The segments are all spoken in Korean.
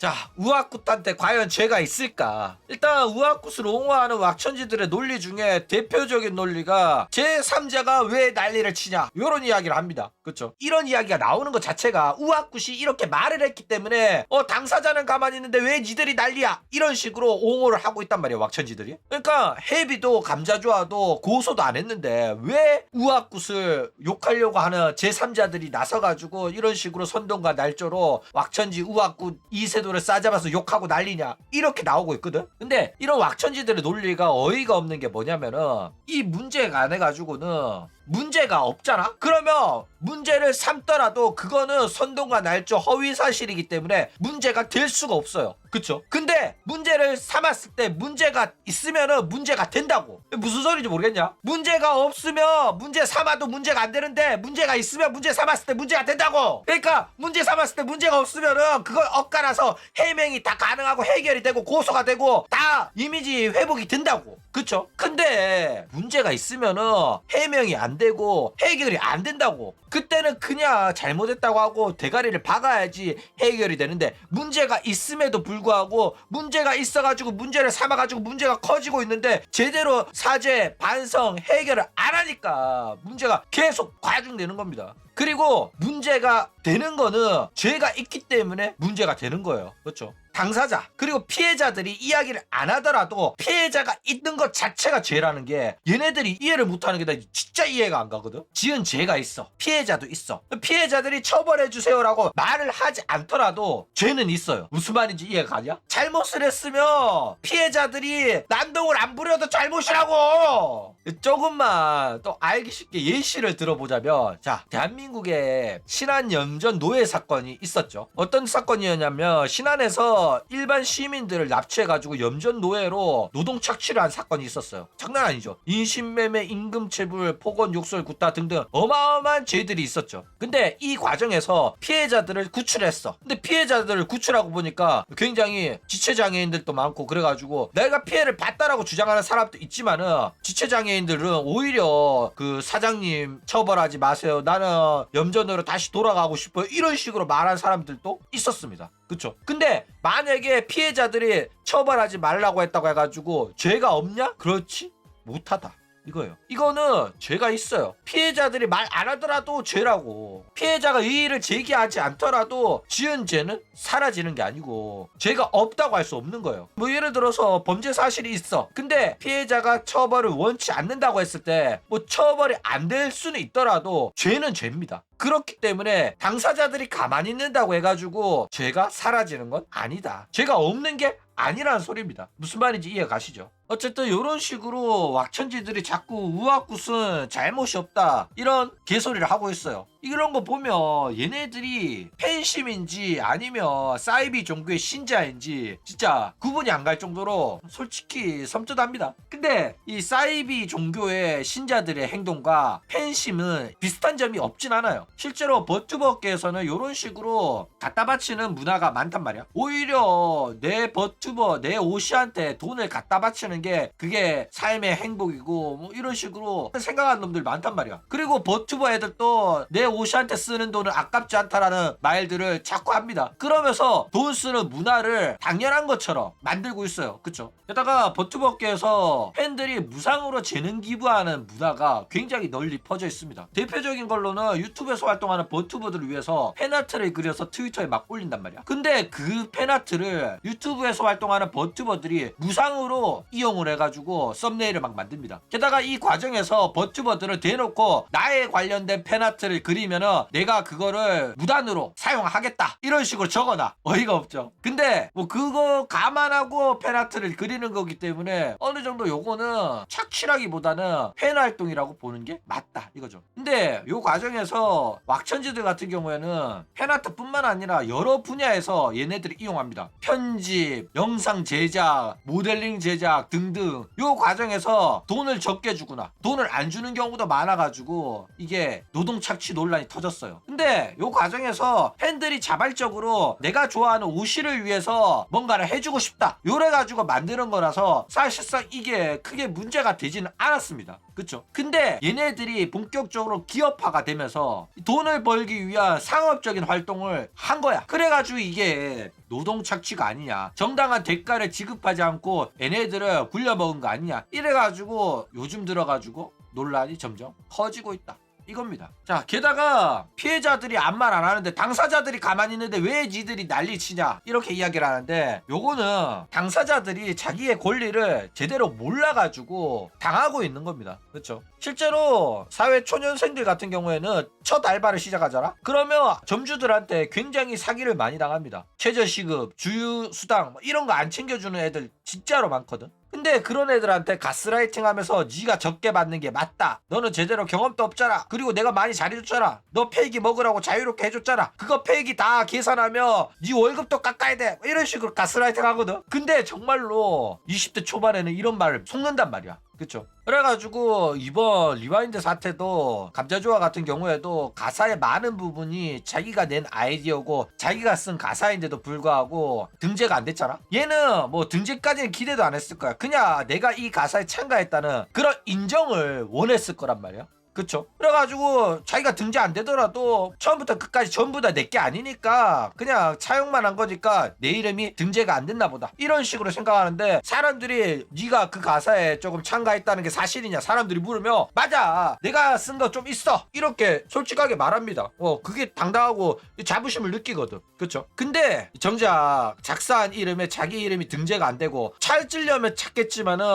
자, 우아굿한테 과연 죄가 있을까? 일단 우아굿을 옹호하는 왁천지들의 논리 중에 대표적인 논리가 제3자가 왜 난리를 치냐 이런 이야기를 합니다. 그렇죠? 이런 이야기가 나오는 것 자체가 우아굿이 이렇게 말을 했기 때문에 당사자는 가만히 있는데 왜 니들이 난리야 이런 식으로 옹호를 하고 있단 말이에요, 왁천지들이. 그러니까 해비도 감자주아도 고소도 안 했는데 왜 우아굿을 욕하려고 하는 제3자들이 나서가지고 이런 식으로 선동과 날조로 왁천지 우아굿 이세돌을 싸잡아서 욕하고 난리냐 이렇게 나오고 있거든. 근데 이런 왁천지들의 논리가 어이가 없는 게 뭐냐면은 이 문제가 안 해가지고는 문제가 없잖아? 그러면 문제를 삼더라도 그거는 선동과 날조 허위사실이기 때문에 문제가 될 수가 없어요. 그쵸? 근데 문제를 삼았을 때 문제가 있으면은 문제가 된다고. 무슨 소리인지 모르겠냐? 문제가 없으면 문제 삼아도 문제가 안 되는데 문제가 있으면 문제 삼았을 때 문제가 된다고. 그러니까 문제 삼았을 때 문제가 없으면은 그걸 엇갈아서 해명이 다 가능하고 해결이 되고 고소가 되고 다 이미지 회복이 된다고. 그쵸? 근데 문제가 있으면은 해명이 안 되고 해결이 안 된다고. 그때는 그냥 잘못했다고 하고 대가리를 박아야지 해결이 되는데 문제가 있음에도 불구하고 문제가 있어가지고 문제를 삼아가지고 문제가 커지고 있는데 제대로 사죄, 반성, 해결을 안 하니까 문제가 계속 과중되는 겁니다. 그리고 문제가 되는 거는 죄가 있기 때문에 문제가 되는 거예요. 그렇죠? 당사자 그리고 피해자들이 이야기를 안 하더라도 피해자가 있는 것 자체가 죄라는 게 얘네들이 이해를 못하는 게 나 진짜 이해가 안 가거든. 지은 죄가 있어, 피해자도 있어. 피해자들이 처벌해 주세요라고 말을 하지 않더라도 죄는 있어요. 무슨 말인지 이해가 가냐? 잘못을 했으면 피해자들이 난동을 안 부려도 잘못이라고. 조금만 또 알기 쉽게 예시를 들어보자면, 자, 대한민국에 신안 염전 노예 사건이 있었죠. 어떤 사건이었냐면 신안에서 일반 시민들을 납치해가지고 염전 노예로 노동 착취를 한 사건이 있었어요. 장난 아니죠. 인신매매, 임금체불, 폭언, 욕설, 구타 등등 어마어마한 죄들이 있었죠. 근데 이 과정에서 피해자들을 구출했어. 근데 피해자들을 구출하고 보니까 굉장히 지체장애인들도 많고 그래가지고 내가 피해를 봤다라고 주장하는 사람도 있지만은 지체장애인들은 오히려 그 사장님 처벌하지 마세요, 나는 염전으로 다시 돌아가고 싶어요, 이런 식으로 말한 사람들도 있었습니다. 그쵸? 근데 만약에 피해자들이 처벌하지 말라고 했다고 해가지고 죄가 없냐? 그렇지 못하다 이거예요. 이거는 죄가 있어요. 피해자들이 말 안 하더라도 죄라고. 피해자가 이의를 제기하지 않더라도 지은 죄는 사라지는 게 아니고 죄가 없다고 할 수 없는 거예요. 뭐 예를 들어서 범죄 사실이 있어. 근데 피해자가 처벌을 원치 않는다고 했을 때 뭐 처벌이 안 될 수는 있더라도 죄는 죄입니다. 그렇기 때문에 당사자들이 가만히 있는다고 해가지고 죄가 사라지는 건 아니다. 죄가 없는 게 아니라는 소리입니다. 무슨 말인지 이해 가시죠? 어쨌든 이런 식으로 왁천지들이 자꾸 우아굿은 잘못이 없다 이런 개소리를 하고 있어요. 이런 거 보면 얘네들이 팬심인지 아니면 사이비 종교의 신자인지 진짜 구분이 안 갈 정도로 솔직히 섬찟합니다. 근데 이 사이비 종교의 신자들의 행동과 팬심은 비슷한 점이 없진 않아요. 실제로 버튜버계에서는 이런 식으로 갖다 바치는 문화가 많단 말이야. 오히려 내 버튜버, 내 오시한테 돈을 갖다 바치는 게 그게 삶의 행복이고 뭐 이런 식으로 생각하는 놈들 많단 말이야. 그리고 버튜버 애들도 내 오시한테 쓰는 돈은 아깝지 않다라는 말들을 자꾸 합니다. 그러면서 돈 쓰는 문화를 당연한 것처럼 만들고 있어요. 그쵸? 게다가 버튜버계에서 팬들이 무상으로 재능 기부하는 문화가 굉장히 널리 퍼져 있습니다. 대표적인 걸로는 유튜브에서 활동하는 버튜버들을 위해서 팬아트를 그려서 트위터에 막 올린단 말이야. 근데 그 팬아트를 유튜브에서 활동하는 버튜버들이 무상으로 이용을 해가지고 썸네일을 막 만듭니다. 게다가 이 과정에서 버튜버들을 대놓고 나에 관련된 팬아트를 그리면은 내가 그거를 무단으로 사용하겠다 이런 식으로 적어놔. 어이가 없죠. 근데 뭐 그거 감안하고 팬아트를 그리는 거기 때문에 어느 정도 요거는 착취라기보다는 팬 활동이라고 보는 게 맞다 이거죠. 근데 요 과정에서 왁천지들 같은 경우에는 팬아트 뿐만 아니라 여러 분야에서 얘네들이 이용합니다. 편집, 영상 제작, 모델링 제작 등등 요 과정에서 돈을 적게 주거나 돈을 안 주는 경우도 많아가지고 이게 노동 착취 논란 논란이 터졌어요. 근데 요 과정에서 팬들이 자발적으로 내가 좋아하는 오시를 위해서 뭔가를 해주고 싶다 요래가지고 만드는 거라서 사실상 이게 크게 문제가 되지는 않았습니다. 그쵸? 근데 얘네들이 본격적으로 기업화가 되면서 돈을 벌기 위한 상업적인 활동을 한 거야. 그래가지고 이게 노동 착취가 아니냐, 정당한 대가를 지급하지 않고 얘네들을 굴려먹은 거 아니냐, 이래가지고 요즘 들어가지고 논란이 점점 커지고 있다 이겁니다. 자, 게다가 피해자들이 아무 말 안 하는데 당사자들이 가만히 있는데 왜 지들이 난리 치냐 이렇게 이야기를 하는데, 요거는 당사자들이 자기의 권리를 제대로 몰라가지고 당하고 있는 겁니다. 그렇죠? 실제로 사회 초년생들 같은 경우에는 첫 알바를 시작하잖아? 그러면 점주들한테 굉장히 사기를 많이 당합니다. 최저시급, 주유수당 뭐 이런 거 안 챙겨주는 애들 진짜로 많거든. 근데 그런 애들한테 가스라이팅 하면서 네가 적게 받는 게 맞다, 너는 제대로 경험도 없잖아, 그리고 내가 많이 잘해줬잖아, 너 페이기 먹으라고 자유롭게 해줬잖아, 그거 페이기 다 계산하면 네 월급도 깎아야 돼, 이런 식으로 가스라이팅 하거든. 근데 정말로 20대 초반에는 이런 말을 속는단 말이야. 그쵸? 그래가지고 이번 리와인드 사태도 감자조화 같은 경우에도 가사의 많은 부분이 자기가 낸 아이디어고 자기가 쓴 가사인데도 불구하고 등재가 안 됐잖아. 얘는 뭐 등재까지는 기대도 안 했을 거야. 그냥 내가 이 가사에 참가했다는 그런 인정을 원했을 거란 말이야. 그쵸? 그래가지고 자기가 등재 안 되더라도 처음부터 끝까지 전부 다 내게 아니니까 그냥 차용만 한 거니까 내 이름이 등재가 안 됐나 보다 이런 식으로 생각하는데, 사람들이 네가 그 가사에 조금 참가했다는 게 사실이냐 사람들이 물으면 맞아, 내가 쓴 거 좀 있어 이렇게 솔직하게 말합니다. 그게 당당하고 자부심을 느끼거든. 그쵸? 근데 정작 작사한 이름에 자기 이름이 등재가 안 되고 찾으려면 찾겠지만은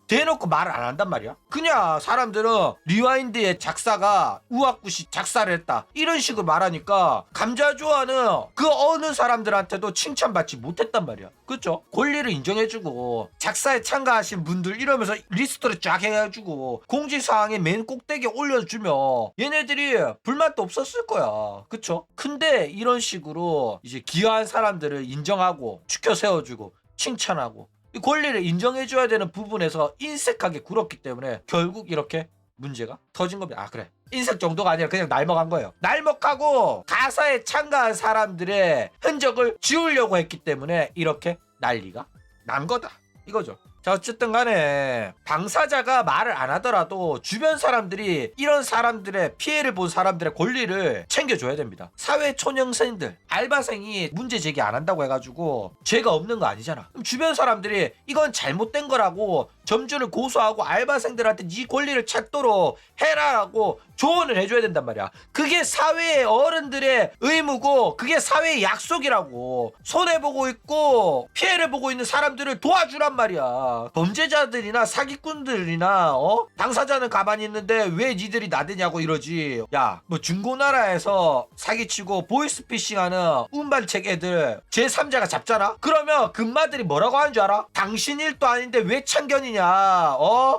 대놓고 말을 안 한단 말이야. 그냥 사람들은 리와인드의 작사가 우아쿠시 작사를 했다 이런 식으로 말하니까 감자조화는 그 어느 사람들한테도 칭찬받지 못했단 말이야. 그쵸? 권리를 인정해주고 작사에 참가하신 분들 이러면서 리스트를 쫙 해가지고 공지사항에 맨 꼭대기에 올려주면 얘네들이 불만도 없었을 거야. 그쵸? 근데 이런 식으로 이제 기여한 사람들을 인정하고 추켜 세워주고 칭찬하고 이 권리를 인정해줘야 되는 부분에서 인색하게 굴었기 때문에 결국 이렇게 문제가 터진 겁니다. 아, 그래, 인색 정도가 아니라 그냥 날먹한 거예요. 날먹하고 가사에 참가한 사람들의 흔적을 지우려고 했기 때문에 이렇게 난리가 난 거다 이거죠. 자, 어쨌든 간에 당사자가 말을 안 하더라도 주변 사람들이 이런 사람들의 피해를 본 사람들의 권리를 챙겨줘야 됩니다. 사회 초년생들, 알바생이 문제 제기 안 한다고 해가지고 죄가 없는 거 아니잖아. 그럼 주변 사람들이 이건 잘못된 거라고 점주를 고소하고 알바생들한테 네 권리를 찾도록 해라라고 조언을 해줘야 된단 말이야. 그게 사회의 어른들의 의무고 그게 사회의 약속이라고. 손해보고 있고 피해를 보고 있는 사람들을 도와주란 말이야. 범죄자들이나 사기꾼들이나 당사자는 가만히 있는데 왜 니들이 나대냐고 이러지. 야, 뭐 중고나라에서 사기치고 보이스피싱하는 운반책 애들 제3자가 잡잖아? 그러면 금마들이 뭐라고 하는 줄 알아? 당신 일도 아닌데 왜 참견이냐,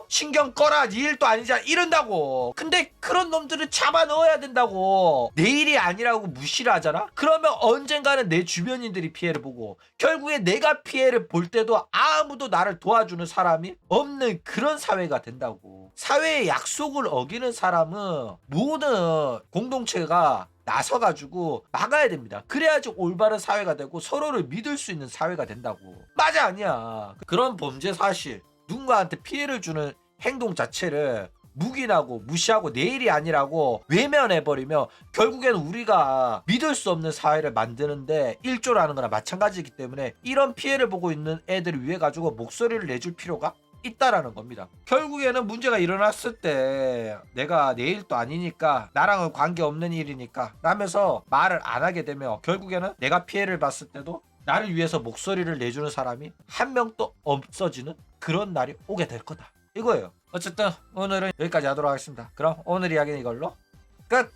신경 꺼라, 네 일도 아니잖아 이런다고. 근데 그런 놈들을 잡아 넣어야 된다고. 내 일이 아니라고 무시를 하잖아? 그러면 언젠가는 내 주변인들이 피해를 보고 결국에 내가 피해를 볼 때도 아무도 나를 도와주는 사람이 없는 그런 사회가 된다고. 사회의 약속을 어기는 사람은 모든 공동체가 나서가지고 막아야 됩니다. 그래야지 올바른 사회가 되고 서로를 믿을 수 있는 사회가 된다고. 맞아 아니야. 그런 범죄 사실, 누군가한테 피해를 주는 행동 자체를 묵인하고 무시하고 내 일이 아니라고 외면해버리면 결국에는 우리가 믿을 수 없는 사회를 만드는데 일조라는 거나 마찬가지이기 때문에 이런 피해를 보고 있는 애들을 위해 가지고 목소리를 내줄 필요가 있다라는 겁니다. 결국에는 문제가 일어났을 때 내가 내 일도 아니니까 나랑은 관계없는 일이니까 라면서 말을 안 하게 되면 결국에는 내가 피해를 봤을 때도 나를 위해서 목소리를 내주는 사람이 한 명도 없어지는 그런 날이 오게 될 거다 이거예요. 어쨌든 오늘은 여기까지 하도록 하겠습니다. 그럼 오늘 이야기는 이걸로 끝!